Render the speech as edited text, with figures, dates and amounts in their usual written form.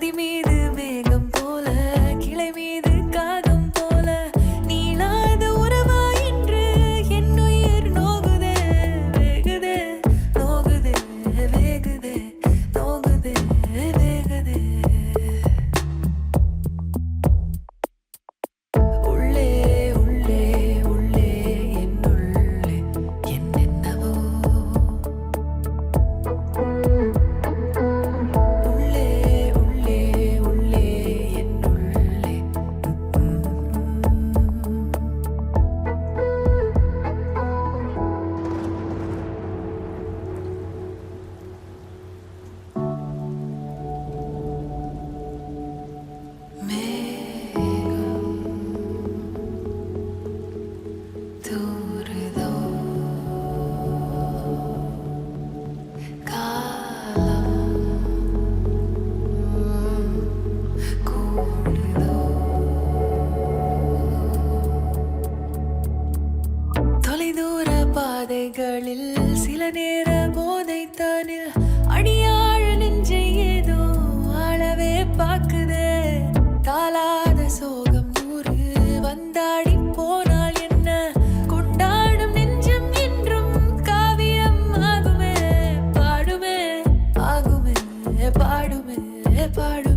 நதி மீது மேகம் போல கிளை மீது காகம் போல நீளாத உறவா என்று என் உயிர் நோகுதே வேகுதே நோகுதே வேகுதே நோகுதே வேகுதே உள்ளே உள்ளே உள்ளே என்னுள்ளே என்னென்னவோ உள்ளே உள்ளே உள்ளே என்னுள்ளே மேகம் தூறுதோ காலம் கூடுதோ தொலைதூர பாதைகளில் சில நேர போதைத்தானில் அடியாழ நெஞ்சை ஏதோ ஆளவே பாக்குதே தாளாத சோகம் நூறு வந்தாடி போனால் என்ன கொண்டாடும் நெஞ்சம் என்றும் காவியம் ஆகுமே பாடுமே ஆகுமே பாடுமே பாடு